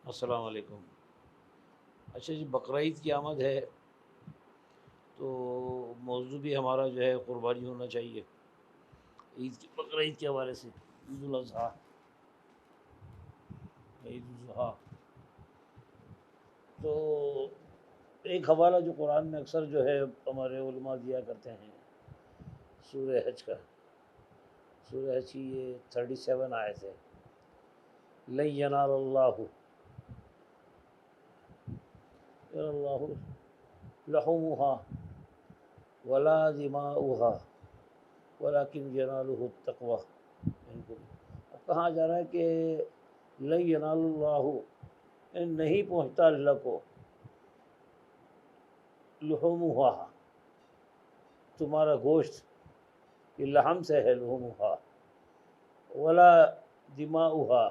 السلام علیکم۔ اچھا جی، بقرعید کی آمد ہے تو موضوع بھی ہمارا جو ہے قربانی ہونا چاہیے عید کی، بقرعید کے حوالے سے۔ عید الاضحیٰ، عید الاضحیٰ تو ایک حوالہ جو قرآن میں اکثر جو ہے ہمارے علماء دیا کرتے ہیں، سورہ حج کا۔ سورہ حج کی یہ 37 آیت ہے، لن ینال اللہ اللہ لحومها ولا دماؤها ولكن ینالہ التقوی منکم۔ اب کہا جا رہا ہے کہ لن ینال اللہ، نہیں پہنچتا اللہ کو، لحومها تمہارا گوشت، یہ لحم سے ہے لحومها، ولا دماؤها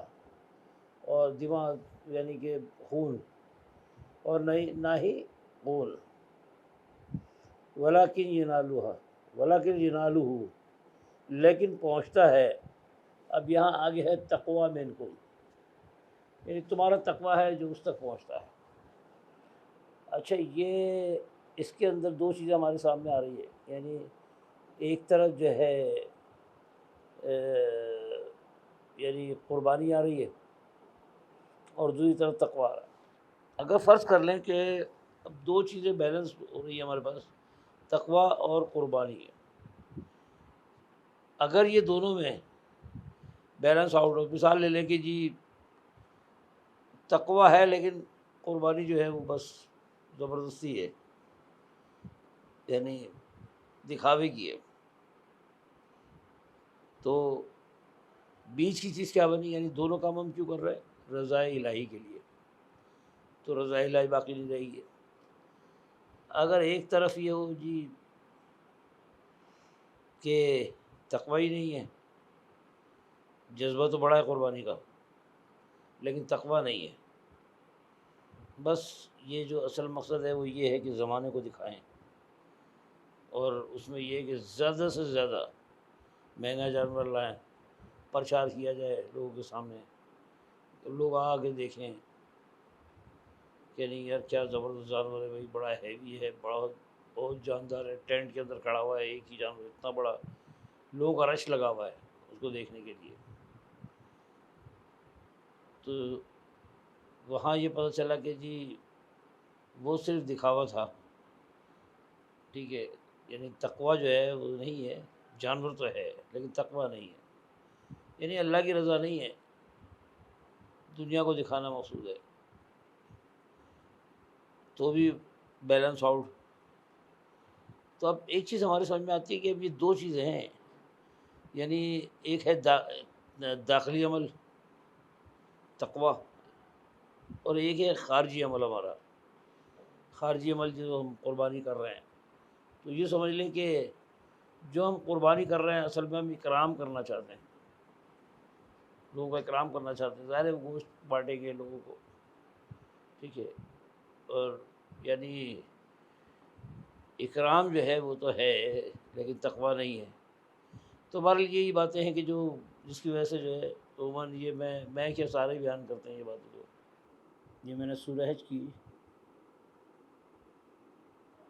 اور دماء یعنی کہ خون، اور نہ ہی خون، ولیکن ینالہ لیکن پہنچتا ہے۔ اب یہاں آگے ہے تقوی منکم، یعنی تمہارا تقوی ہے جو اس تک پہنچتا ہے۔ اچھا، یہ اس کے اندر دو چیزیں ہمارے سامنے آ رہی ہے، یعنی ایک طرف جو ہے یعنی قربانی آ رہی ہے، اور دوسری طرف تقوی آ رہا ہے۔ اگر فرض کر لیں کہ اب دو چیزیں بیلنس ہو رہی ہیں ہمارے پاس، تقوی اور قربانی ہے، اگر یہ دونوں میں بیلنس آؤٹ ہو، مثال لے لیں کہ جی تقوی ہے لیکن قربانی جو ہے وہ بس زبردستی ہے، یعنی دکھاوے کی ہے، تو بیچ کی چیز کیا بنی؟ یعنی دونوں کام ہم کیوں کر رہے ہیں؟ رضا الہی کے لیے، تو رضا الہی باقی نہیں رہے گی۔ اگر ایک طرف یہ ہو جی کہ تقوی ہی نہیں ہے، جذبہ تو بڑا ہے قربانی کا لیکن تقوی نہیں ہے، بس یہ جو اصل مقصد ہے وہ یہ ہے کہ زمانے کو دکھائیں، اور اس میں یہ ہے کہ زیادہ سے زیادہ مہنگا جانور لائیں، پرچار کیا جائے لوگوں کے سامنے، لوگ آ کے دیکھیں کہ نہیں یار کیا زبردست جانور ہے بھائی، بڑا ہیوی ہے، بہت جاندار ہے، ٹینٹ کے اندر کھڑا ہوا ہے ایک ہی جانور اتنا بڑا، لوگوں کا رش لگا ہوا ہے اس کو دیکھنے کے لیے۔ تو وہاں یہ پتہ چلا کہ جی وہ صرف دکھاوا تھا، ٹھیک ہے، یعنی تقوی جو ہے وہ نہیں ہے، جانور تو ہے لیکن تقوی نہیں ہے، یعنی اللہ کی رضا نہیں ہے، دنیا کو دکھانا مقصود ہے، تو بھی بیلنس آؤٹ۔ تو اب ایک چیز ہمارے سمجھ میں آتی ہے کہ اب یہ دو چیزیں ہیں، یعنی ایک ہے داخلی عمل تقوی، اور ایک ہے خارجی عمل ہمارا، خارجی عمل جو ہم قربانی کر رہے ہیں۔ تو یہ سمجھ لیں کہ جو ہم قربانی کر رہے ہیں اصل میں ہم اکرام کرنا چاہتے ہیں، لوگوں کا اکرام کرنا چاہتے ہیں، ظاہر ہے گوشت بانٹیں گے لوگوں کو، ٹھیک ہے، اور یعنی اکرام جو ہے وہ تو ہے لیکن تقوی نہیں ہے۔ تو بہرحال یہی باتیں ہیں کہ جو جس کی وجہ سے جو ہے عموماً یہ میں کیا سارے بیان کرتے ہیں یہ باتیں۔ جو یہ میں نے سورہ حج کی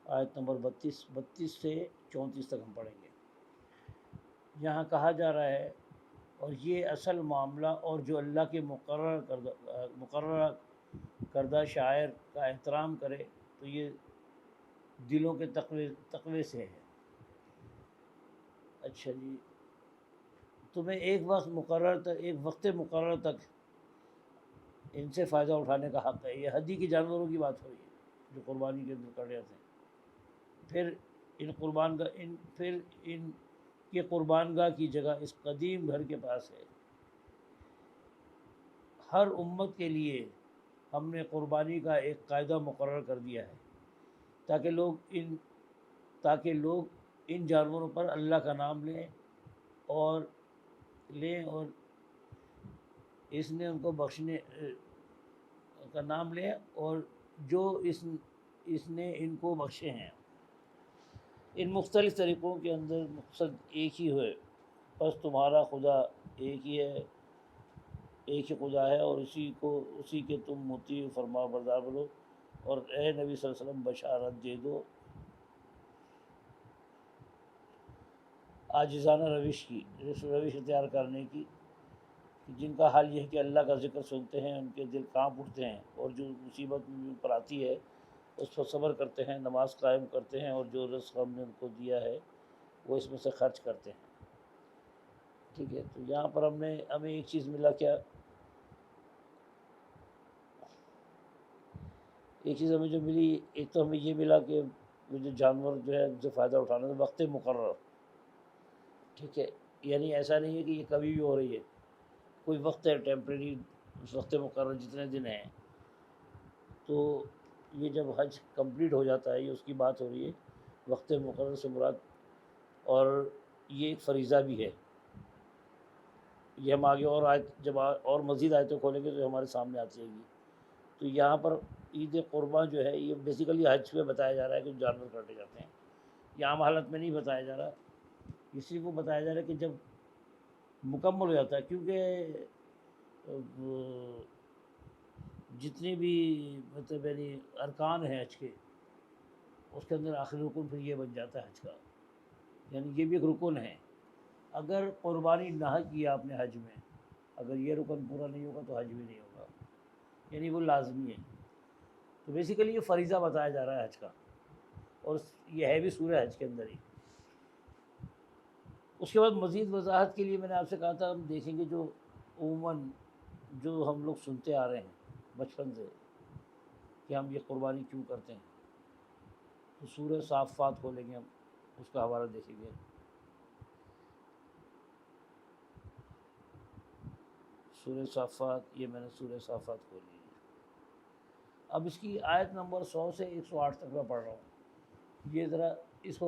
آیت نمبر 32 سے 34 تک ہم پڑھیں گے۔ یہاں کہا جا رہا ہے، اور یہ اصل معاملہ اور جو اللہ کے مقررہ کردہ شاعر کا احترام کرے تو یہ دلوں کے تقوی سے ہے۔ اچھا جی، تمہیں ایک وقت مقرر تک ان سے فائدہ اٹھانے کا حق ہے۔ یہ حدی کے جانوروں کی بات ہو رہی ہے جو قربانی کے اندر کر جاتے ہیں۔ پھر ان کے قربان گاہ کی جگہ اس قدیم گھر کے پاس ہے۔ ہر امت کے لیے ہم نے قربانی کا ایک قاعدہ مقرر کر دیا ہے تاکہ لوگ ان جانوروں پر اللہ کا نام لیں اور اس نے ان کو بخشنے کا نام لیں، اور جو اس نے ان کو بخشے ہیں۔ ان مختلف طریقوں کے اندر مقصد ایک ہی ہے، بس تمہارا خدا ایک ہی ہے، ایک ہی خدا ہے اور اسی کے تم مطیع فرما بردار بنو، اور اے نبی صلی اللہ علیہ وسلم بشارت دے دو عاجزانہ روش اختیار کرنے کی، جن کا حال یہ ہے کہ اللہ کا ذکر سنتے ہیں ان کے دل کانپ اٹھتے ہیں، اور جو مصیبت ان پر آتی ہے اس پر صبر کرتے ہیں، نماز قائم کرتے ہیں، اور جو رزق ہم نے ان کو دیا ہے وہ اس میں سے خرچ کرتے ہیں۔ ٹھیک ہے، تو یہاں پر ہمیں ایک چیز ملا، کیا ایک چیز ہمیں جو ملی، ایک تو ہمیں یہ ملا کہ وہ جو جانور جو ہے ان سے فائدہ اٹھانا ہے وقت مقرر، ٹھیک ہے، یعنی ایسا نہیں ہے کہ یہ کبھی بھی ہو رہی ہے، کوئی وقت ہے ٹیمپریری، اس وقت مقرر جتنے دن ہیں، تو یہ جب حج کمپلیٹ ہو جاتا ہے، یہ اس کی بات ہو رہی ہے، وقت مقرر سے مراد، اور یہ ایک فریضہ بھی ہے، یہ ہم آگے اور جب اور مزید آیتیں کھولیں گے تو ہمارے سامنے آتی جائے گی۔ تو یہاں پر عید قرباں جو ہے یہ بیسیکلی حج میں بتایا جا رہا ہے کہ جانور کاٹے جاتے ہیں، یہ عام حالت میں نہیں بتایا جا رہا، یہ صرف وہ بتایا جا رہا ہے کہ جب مکمل ہو جاتا ہے، کیونکہ جتنے بھی مطلب یعنی ارکان ہیں حج کے، اس کے اندر آخری رکن پھر یہ بن جاتا ہے حج کا، یعنی یہ بھی ایک رکن ہے، اگر قربانی نہ کی آپ نے حج میں، اگر یہ رکن پورا نہیں ہوگا تو حج بھی نہیں ہوگا، یعنی وہ لازمی ہے۔ تو بیسیکلی یہ فریضہ بتایا جا رہا ہے حج کا، اور یہ ہے بھی سورہ حج کے اندر ہی۔ اس کے بعد مزید وضاحت کے لیے میں نے آپ سے کہا تھا ہم دیکھیں گے جو عموماً جو ہم لوگ سنتے آ رہے ہیں بچپن سے کہ ہم یہ قربانی کیوں کرتے ہیں، تو سورہ صافات کھولیں گے، ہم اس کا حوالہ دیکھیں گے۔ سورہ صافات، یہ میں نے سورہ صافات کھولی ہے، اب اس کی آیت نمبر 100 سے 108 تک میں پڑھ رہا ہوں، یہ ذرا اس کو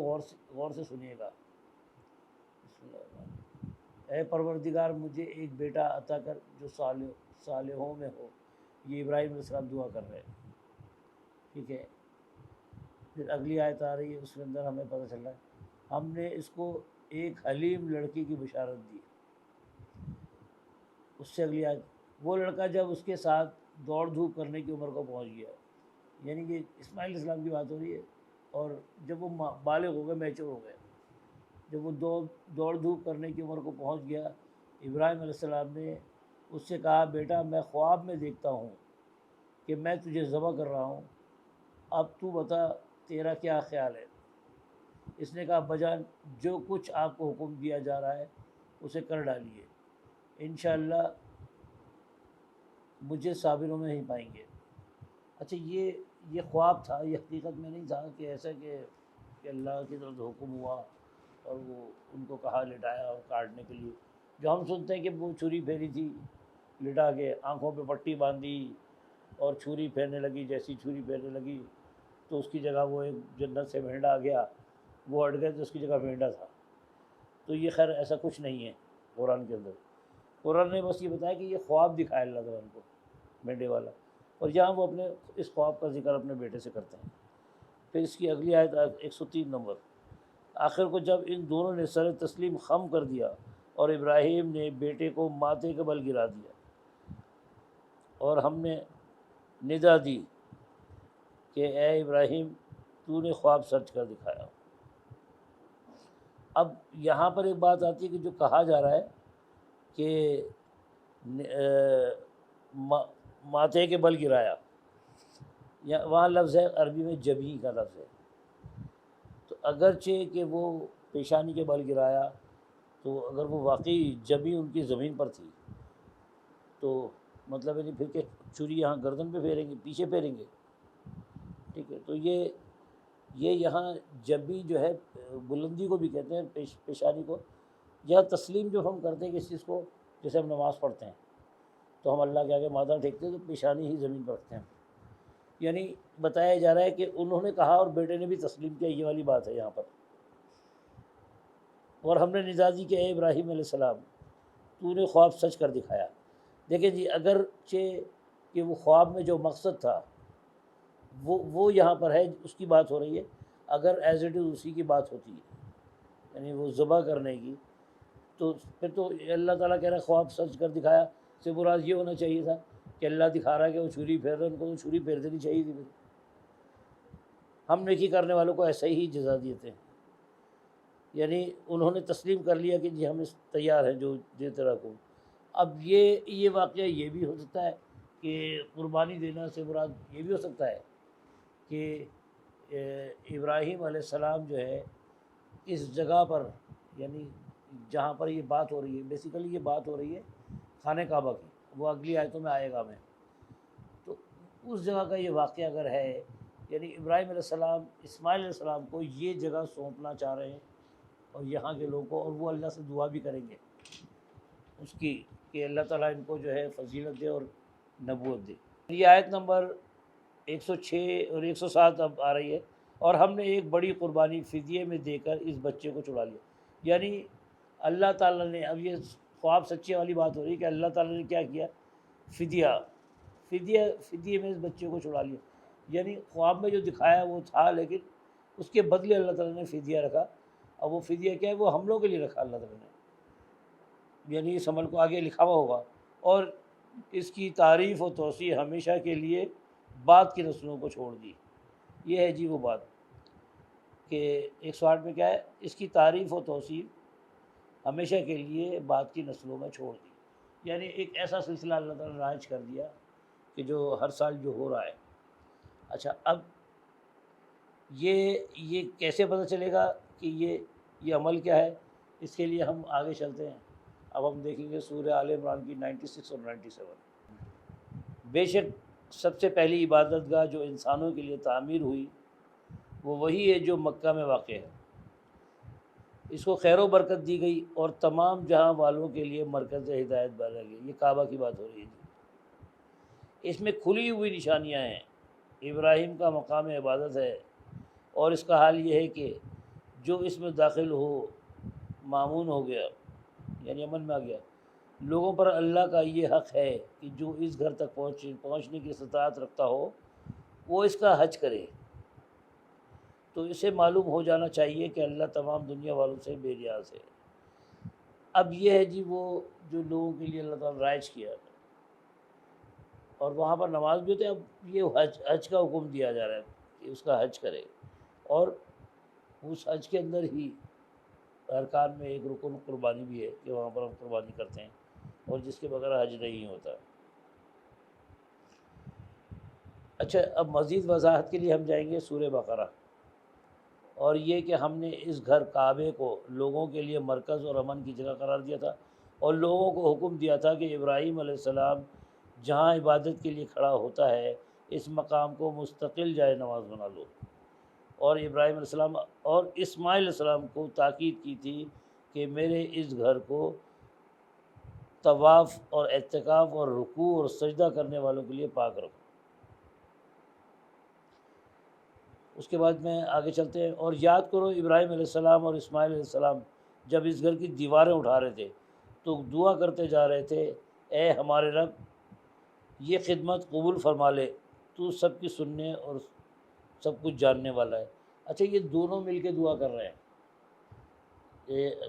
غور سے سنیے گا۔ بسم اللہ الرحمن الرحیم۔ اے پروردگار مجھے ایک بیٹا عطا کر جو صالحوں میں ہو، یہ ابراہیم علیہ السلام دعا کر رہے ہیں، ٹھیک ہے۔ پھر اگلی آیت آ رہی ہے، اس کے اندر ہمیں پتہ چل رہا ہے ہم نے اس کو ایک حلیم لڑکی کی بشارت دی۔ اس سے اگلی آیت، وہ لڑکا جب اس کے ساتھ دوڑ دھوپ کرنے کی عمر کو پہنچ گیا، یعنی کہ اسماعیل علیہ السلام کی بات ہو رہی ہے، اور جب وہ بالغ ہو گئے، میچور ہو گئے، جب وہ دوڑ دھوپ کرنے کی عمر کو پہنچ گیا، ابراہیم علیہ السلام نے اس سے کہا بیٹا میں خواب میں دیکھتا ہوں کہ میں تجھے ذبح کر رہا ہوں، اب تو بتا تیرا کیا خیال ہے؟ اس نے کہا بجان جو کچھ آپ کو حکم دیا جا رہا ہے اسے کر ڈالیے، انشاءاللہ مجھے صابروں میں ہی پائیں گے۔ اچھا، یہ خواب تھا، یہ حقیقت میں نہیں تھا کہ ایسا کہ اللہ کی طرف سے حکم ہوا اور وہ ان کو کہا لٹایا اور کاٹنے کے لیے، جو ہم سنتے ہیں کہ وہ چھری پھیری تھی لٹا کے، آنکھوں پہ پٹی باندھی اور چھری پھیرنے لگی، جیسی چھری پھیرنے لگی تو اس کی جگہ وہ ایک جنت سے بھینڈا آ گیا، وہ ہٹ گئے تو اس کی جگہ بھینڈا تھا۔ تو یہ خیر ایسا کچھ نہیں ہے قرآن کے اندر، قرآن نے بس یہ بتایا کہ یہ خواب دکھایا اللہ تعالیٰ ان کو بھینڈے والا، اور یہاں وہ اپنے اس خواب کا ذکر اپنے بیٹے سے کرتے ہیں۔ پھر اس کی اگلی آیت 103 نمبر، آخر کو جب ان دونوں نے سر تسلیم خم کر دیا اور ابراہیم نے بیٹے کو ماتھے کے بل گرا دیا، اور ہم نے ندا دی کہ اے ابراہیم تو نے خواب سچ کر دکھایا۔ اب یہاں پر ایک بات آتی ہے کہ جو کہا جا رہا ہے کہ ماتھے کے بل گرایا، یا وہاں لفظ ہے عربی میں جبی کا لفظ ہے، تو اگرچہ کہ وہ پیشانی کے بل گرایا، تو اگر وہ واقعی جبی ان کی زمین پر تھی تو مطلب نہیں پھر کہ چھری یہاں گردن پہ پھیریں گے، پیچھے پھیریں گے، ٹھیک ہے۔ تو یہ یہاں جبی جو ہے بلندی کو بھی کہتے ہیں، پیشانی کو، یا تسلیم جو ہم کرتے ہیں کس چیز کو، جیسے ہم نماز پڑھتے ہیں تو ہم اللہ کے آگے ماتھا ٹیکتے ہیں تو پیشانی ہی زمین پر رکھتے ہیں، یعنی بتایا جا رہا ہے کہ انہوں نے کہا اور بیٹے نے بھی تسلیم کیا، یہ والی بات ہے یہاں پر۔ اور ہم نے ندا دی کہ اے ابراہیم علیہ السلام تو نے خواب سچ کر دکھایا۔ دیکھیں جی، اگرچہ کہ وہ خواب میں جو مقصد تھا وہ یہاں پر ہے، اس کی بات ہو رہی ہے، اگر ایز اٹ از اسی کی بات ہوتی ہے، یعنی وہ ذبح کرنے کی، تو پھر تو اللہ تعالیٰ کہہ رہا ہے خواب سچ کر دکھایا، سے مراد یہ ہونا چاہیے تھا کہ اللہ دکھا رہا ہے کہ وہ چھری پھیر رہے ہیں، ان کو تو چھری پھیر دینی چاہیے تھی۔ ہم نیکی کرنے والوں کو ایسا ہی جزا دیتے ہیں، یعنی انہوں نے تسلیم کر لیا کہ جی ہم اس تیار ہیں جو دیتے رکھو۔ اب یہ واقعہ یہ بھی ہو سکتا ہے کہ قربانی دینا سے مراد یہ بھی ہو سکتا ہے کہ ابراہیم علیہ السلام جو ہے اس جگہ پر، یعنی جہاں پر یہ بات ہو رہی ہے، بیسیکلی یہ بات ہو رہی ہے خانہ کعبہ کی، وہ اگلی آیتوں میں آئے گا میں، تو اس جگہ کا یہ واقعہ اگر ہے، یعنی ابراہیم علیہ السلام اسماعیل علیہ السلام کو یہ جگہ سونپنا چاہ رہے ہیں اور یہاں کے لوگوں کو، اور وہ اللہ سے دعا بھی کریں گے اس کی کہ اللہ تعالیٰ ان کو جو ہے فضیلت دے اور نبوت دے۔ یہ آیت نمبر 106 اور 107 اب آ رہی ہے، اور ہم نے ایک بڑی قربانی فدیے میں دے کر اس بچے کو چھڑا لیا، یعنی اللہ تعالیٰ نے، اب یہ خواب سچے والی بات ہو رہی ہے کہ اللہ تعالیٰ نے کیا کیا، فدیے میں اس بچے کو چھڑا لیا، یعنی خواب میں جو دکھایا وہ تھا، لیکن اس کے بدلے اللہ تعالیٰ نے فدیہ رکھا۔ اب وہ فدیہ کیا ہے، وہ ہم لوگوں کے لیے رکھا اللہ تعالیٰ نے، یعنی اس عمل کو آگے لکھا ہوا ہوگا، اور اس کی تعریف و توسیع ہمیشہ کے لیے بعد کی نسلوں کو چھوڑ دی۔ یہ ہے جی وہ بات کہ 108 میں کیا ہے، اس کی تعریف و توسیع ہمیشہ کے لیے بعد کی نسلوں میں چھوڑ دی، یعنی ایک ایسا سلسلہ اللہ تعالیٰ نے رائج کر دیا کہ جو ہر سال جو ہو رہا ہے۔ اچھا، اب یہ کیسے پتہ چلے گا کہ یہ عمل کیا ہے، اس کے لیے ہم آگے چلتے ہیں۔ اب ہم دیکھیں گے سورہ آل عمران کی 96 اور 97۔ بے شک سب سے پہلی عبادت گاہ جو انسانوں کے لیے تعمیر ہوئی وہ وہی ہے جو مکہ میں واقع ہے، اس کو خیر و برکت دی گئی اور تمام جہاں والوں کے لیے مرکز ہدایت بنا گئی۔ یہ کعبہ کی بات ہو رہی ہے، اس میں کھلی ہوئی نشانیاں ہیں، ابراہیم کا مقام عبادت ہے، اور اس کا حال یہ ہے کہ جو اس میں داخل ہو مامون ہو گیا، یعنی امن میں آ گیا۔ لوگوں پر اللہ کا یہ حق ہے کہ جو اس گھر تک پہنچنے کی استطاعت رکھتا ہو وہ اس کا حج کرے، تو اسے معلوم ہو جانا چاہیے کہ اللہ تمام دنیا والوں سے بے نیاز ہے۔ اب یہ ہے جی وہ جو لوگوں کے لیے اللہ تعالیٰ رائج کیا، اور وہاں پر نماز بھی ہوتی ہے۔ اب یہ حج کا حکم دیا جا رہا ہے کہ اس کا حج کرے، اور اس حج کے اندر ہی ارکان میں ایک رکن قربانی بھی ہے کہ وہاں پر ہم قربانی کرتے ہیں، اور جس کے بغیر حج نہیں ہوتا۔ اچھا، اب مزید وضاحت کے لیے ہم جائیں گے سورہ بقرہ، اور یہ کہ ہم نے اس گھر کعبے کو لوگوں کے لیے مرکز اور امن کی جگہ قرار دیا تھا، اور لوگوں کو حکم دیا تھا کہ ابراہیم علیہ السلام جہاں عبادت کے لیے کھڑا ہوتا ہے اس مقام کو مستقل جائے نماز بنا لو، اور ابراہیم علیہ السلام اور اسماعیل علیہ السلام کو تاکید کی تھی کہ میرے اس گھر کو طواف اور اعتکاف اور رکوع اور سجدہ کرنے والوں کے لیے پاک رکھو۔ اس کے بعد میں آگے چلتے ہیں، اور یاد کرو ابراہیم علیہ السلام اور اسماعیل علیہ السلام جب اس گھر کی دیواریں اٹھا رہے تھے تو دعا کرتے جا رہے تھے، اے ہمارے رب یہ خدمت قبول فرما لے، تو سب کی سننے اور سب کچھ جاننے والا ہے۔ اچھا، یہ دونوں مل کے دعا کر رہے ہیں،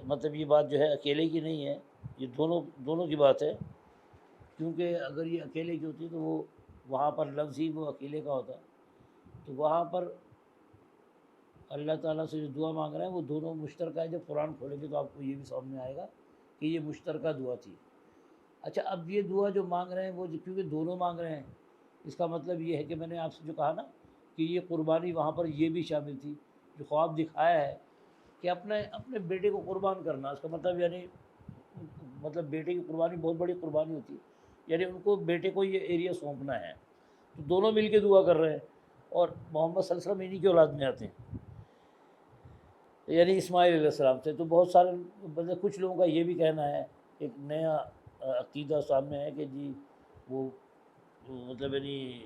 مطلب یہ بات جو ہے اکیلے کی نہیں ہے، یہ دونوں کی بات ہے، کیونکہ اگر یہ اکیلے کی ہوتی تو وہ وہاں پر لفظ ہی وہ اکیلے کا ہوتا، تو وہاں پر اللہ تعالیٰ سے جو دعا مانگ رہے ہیں وہ دونوں مشترکہ ہے۔ جب قرآن کھولیں گے تو آپ کو یہ بھی سامنے آئے گا کہ یہ مشترکہ دعا تھی۔ اچھا، اب یہ دعا جو مانگ رہے ہیں وہ کیونکہ دونوں مانگ رہے ہیں، اس کا مطلب یہ ہے کہ میں نے آپ سے جو کہا نا کہ یہ قربانی وہاں پر یہ بھی شامل تھی، جو خواب دکھایا ہے کہ اپنے بیٹے کو قربان کرنا، اس کا مطلب بیٹے کی قربانی بہت بڑی قربانی ہوتی ہے، یعنی ان کو بیٹے کو یہ ایریا سونپنا ہے، تو دونوں مل کے دعا کر رہے ہیں، اور محمد صلی اللہ علیہ وسلم انہی کی اولاد میں آتے ہیں، یعنی اسماعیل علیہ السلام سے۔ تو بہت سارے کچھ لوگوں کا یہ بھی کہنا ہے، ایک نیا عقیدہ سامنے ہے کہ جی وہ مطلب یعنی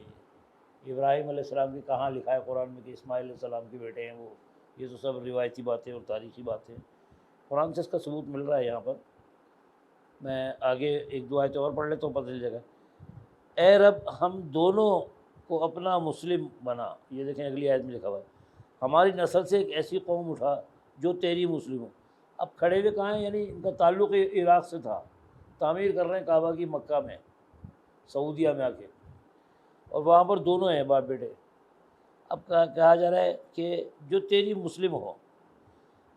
ابراہیم علیہ السلام کی کہاں لکھا ہے قرآن میں کہ اسماعیل علیہ السلام کے بیٹے ہیں وہ، یہ تو سب روایتی باتیں اور تاریخی باتیں، قرآن سے اس کا ثبوت مل رہا ہے۔ یہاں پر میں آگے ایک دو آیتیں اور پڑھ لیتا ہوں، پتہ چل جائے گا۔ اے رب ہم دونوں کو اپنا مسلم بنا، یہ دیکھیں اگلی آیت میں لکھا ہوا ہے، ہماری نسل سے ایک ایسی قوم اٹھا جو تیری مسلم ہو۔ اب کھڑے ہوئے کہاں ہیں، یعنی ان کا تعلق عراق سے تھا، تعمیر کر رہے ہیں کعبہ کی مکہ میں، سعودیہ میں آ کے، اور وہاں پر دونوں ہیں باپ بیٹے۔ اب کہا جا رہا ہے کہ جو تیری مسلم ہو،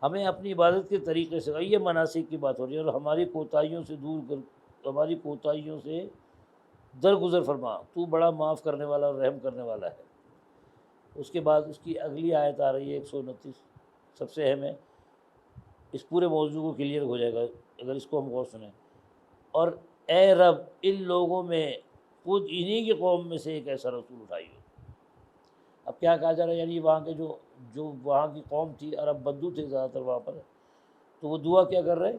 ہمیں اپنی عبادت کے طریقے سے، یہ مناسک کی بات ہو رہی ہے، اور ہماری کوتاہیوں سے دور کر، ہماری کوتاہیوں سے درگزر فرما، تو بڑا معاف کرنے والا اور رحم کرنے والا ہے۔ اس کے بعد اس کی اگلی آیت آ رہی ہے 129، سب سے اہم ہے، اس پورے موضوع کو کلیئر ہو جائے گا اگر اس کو ہم غور سنیں۔ اور اے رب، ان لوگوں میں خود انہی کی قوم میں سے ایک ایسا رسول اٹھائی ہو۔ اب کیا کہا جا رہا ہے، یعنی وہاں کے جو وہاں کی قوم تھی، عرب بدو تھے زیادہ تر وہاں پر، تو وہ دعا کیا کر رہے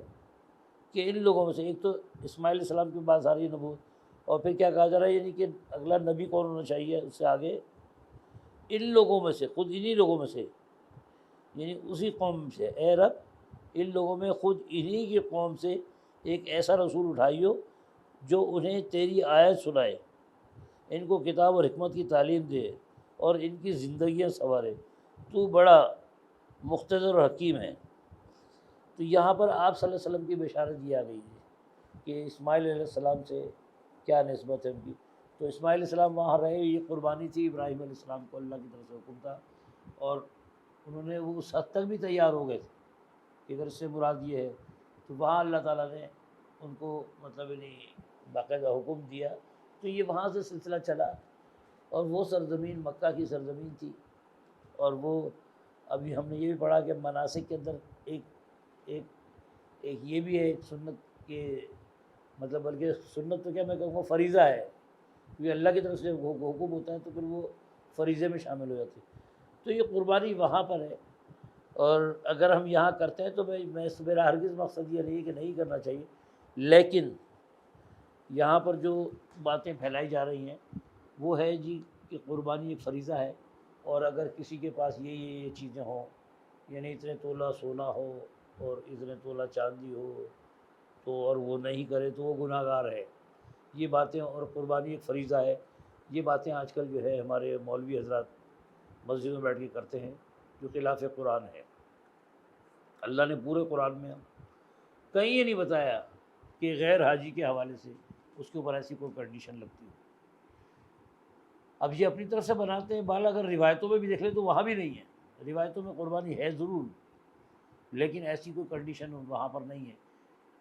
کہ ان لوگوں میں سے ایک، تو اسماعیل علیہ السلام کی بات آ رہی ہے نبوت، اور پھر کیا کہا جا رہا ہے، یعنی کہ اگلا نبی کون ہونا چاہیے اس سے آگے، ان لوگوں میں سے، خود انہی لوگوں میں سے، یعنی اسی قوم سے، اے رب ان لوگوں میں خود انہی کی قوم سے ایک ایسا رسول اٹھائی ہو جو انہیں تیری آیت سنائے، ان کو کتاب اور حکمت کی تعلیم دے اور ان کی زندگیاں سنوارے، تو بڑا مقتدر اور حکیم ہے۔ تو یہاں پر آپ صلی اللہ علیہ وسلم کی بشارت یہ آ گئی ہے کہ اسماعیل علیہ السلام سے کیا نسبت ہے ان کی۔ تو اسماعیل علیہ السلام وہاں رہے، یہ قربانی تھی ابراہیم علیہ السلام کو اللہ کی طرف سے حکم تھا، اور انہوں نے وہ اس حد تک بھی تیار ہو گئے تھے کہ اگر اس سے مراد یہ ہے، تو وہاں اللہ تعالیٰ نے ان کو مطلب باقاعدہ حکم دیا، تو یہ وہاں سے سلسلہ چلا، اور وہ سرزمین مکہ کی سرزمین تھی، اور وہ ابھی ہم نے یہ بھی پڑھا کہ مناسک کے اندر ایک یہ بھی ہے، ایک سنت کے مطلب، بلکہ سنت تو کیا میں کہوں گا فریضہ ہے، کیونکہ اللہ کی طرف سے حکم ہوتا ہے تو پھر وہ فریضے میں شامل ہو جاتی ہے۔ تو یہ قربانی وہاں پر ہے، اور اگر ہم یہاں کرتے ہیں تو میرا ہرگز مقصد یہ نہیں ہے کہ نہیں کرنا چاہیے، لیکن یہاں پر جو باتیں پھیلائی جا رہی ہیں وہ ہے جی کہ قربانی ایک فریضہ ہے، اور اگر کسی کے پاس یہ چیزیں ہوں، یعنی اتنے تولہ سونا ہو اور اتنے تولہ چاندی ہو، تو اور وہ نہیں کرے تو وہ گناہ گار ہے، یہ باتیں، اور قربانی ایک فریضہ ہے، یہ باتیں آج کل جو ہے ہمارے مولوی حضرات مسجد میں بیٹھ کے کرتے ہیں، جو خلاف قرآن ہے۔ اللہ نے پورے قرآن میں کہیں یہ نہیں بتایا کہ غیر حاجی کے حوالے سے اس کے اوپر ایسی کوئی کنڈیشن لگتی ہو۔ اب یہ اپنی طرف سے بناتے ہیں بال، اگر روایتوں میں بھی دیکھ لیں تو وہاں بھی نہیں ہے، روایتوں میں قربانی ہے ضرور، لیکن ایسی کوئی کنڈیشن وہاں پر نہیں ہے۔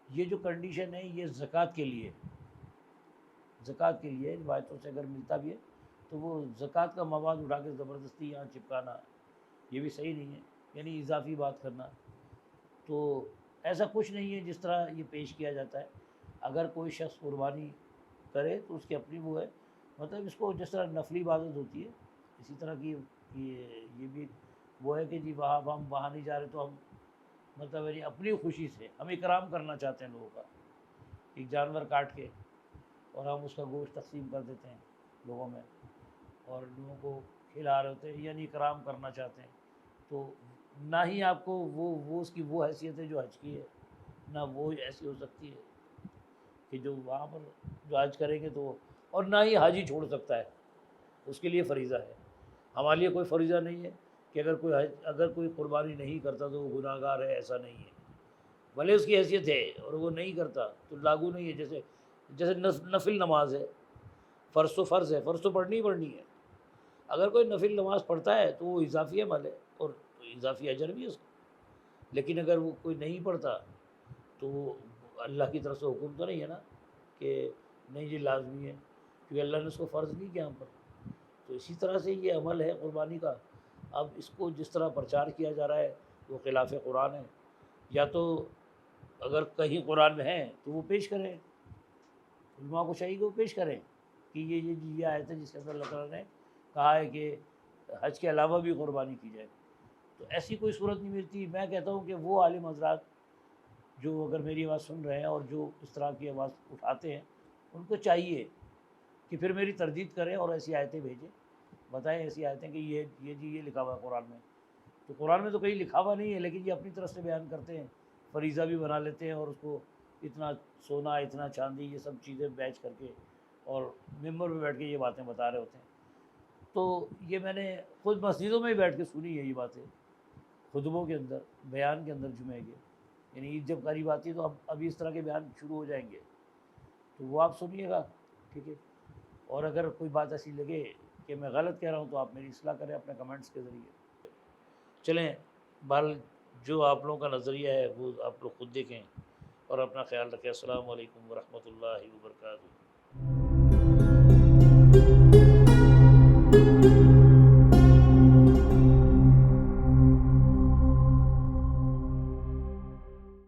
یہ جو کنڈیشن ہے یہ زکوٰۃ کے لیے، زکوٰۃ کے لیے روایتوں سے اگر ملتا بھی ہے تو وہ زکوٰۃ کا مواد اٹھا کے زبردستی یہاں چپکانا یہ بھی صحیح نہیں ہے، یعنی اضافی بات کرنا، تو ایسا کچھ نہیں ہے جس طرح یہ پیش کیا جاتا ہے۔ اگر کوئی شخص قربانی کرے تو اس کی اپنی وہ ہے، مطلب اس کو جس طرح نفلی عبادت ہوتی ہے اسی طرح کی یہ بھی وہ ہے کہ جی وہاں ہم وہاں نہیں جا رہے تو ہم مطلب یعنی اپنی خوشی سے ہم اکرام کرنا چاہتے ہیں لوگوں کا، ایک جانور کاٹ کے اور ہم اس کا گوشت تقسیم کر دیتے ہیں لوگوں میں، اور لوگوں کو کھلا رہے ہوتے ہیں، یعنی اکرام کرنا چاہتے ہیں، تو نہ ہی آپ کو وہ اس کی وہ حیثیت ہے جو حج کی ہے، نہ وہ ایسی ہو سکتی ہے کہ جو وہاں پر جو حج کریں گے تو، اور نہ ہی حاجی چھوڑ سکتا ہے، اس کے لیے فریضہ ہے۔ ہمارے لیے کوئی فریضہ نہیں ہے کہ اگر کوئی قربانی نہیں کرتا تو وہ گناہ گار ہے، ایسا نہیں ہے، بھلے اس کی حیثیت ہے اور وہ نہیں کرتا تو لاگو نہیں ہے۔ جیسے نفل نماز ہے، فرض ہے، فرض تو پڑھنی ہی پڑھنی ہے، اگر کوئی نفل نماز پڑھتا ہے تو وہ اضافی عمل ہے اور اضافی اجر بھی ہے اس کا، لیکن اگر وہ کوئی نہیں پڑھتا تو وہ اللہ کی طرف سے حکم تو نہیں ہے نا کہ نہیں یہ لازمی ہے، کیونکہ اللہ نے اس کو فرض نہیں کیا ہم پر۔ تو اسی طرح سے یہ عمل ہے قربانی کا۔ اب اس کو جس طرح پرچار کیا جا رہا ہے وہ خلاف قرآن ہے، یا تو اگر کہیں قرآن میں ہے تو وہ پیش کریں، علماء کو چاہیے کہ وہ پیش کریں کہ یہ آیت ہے جس کے اندر اللہ تعالیٰ نے کہا ہے کہ حج کے علاوہ بھی قربانی کی جائے، تو ایسی کوئی صورت نہیں ملتی۔ میں کہتا ہوں کہ وہ عالم حضرات جو اگر میری آواز سن رہے ہیں اور جو اس طرح کی آواز اٹھاتے ہیں، ان کو چاہیے کہ پھر میری تردید کریں اور ایسی آیتیں بھیجیں، بتائیں ایسی آیتیں کہ یہ لکھا ہوا ہے قرآن میں، تو قرآن میں تو کہیں لکھا ہوا نہیں ہے، لیکن یہ اپنی طرف سے بیان کرتے ہیں، فریضہ بھی بنا لیتے ہیں، اور اس کو اتنا سونا اتنا چاندی یہ سب چیزیں بیچ کر کے اور ممبر پہ بیٹھ کے یہ باتیں بتا رہے ہوتے ہیں۔ تو یہ میں نے خود مسجدوں میں ہی بیٹھ کے سنی ہے یہ باتیں، خطبوں کے اندر، بیان کے اندر جمعے کے، یعنی عید جب قریب آتی ہے تو اب اس طرح کے بیان شروع ہو جائیں گے تو وہ آپ سنیے گا، ٹھیک ہے؟ اور اگر کوئی بات ایسی لگے کہ میں غلط کہہ رہا ہوں تو آپ میری اصلاح کریں اپنے کمنٹس کے ذریعے۔ چلیں، بہرحال جو آپ لوگوں کا نظریہ ہے وہ آپ لوگ خود دیکھیں اور اپنا خیال رکھیں۔ السلام علیکم ورحمۃ اللہ وبرکاتہ۔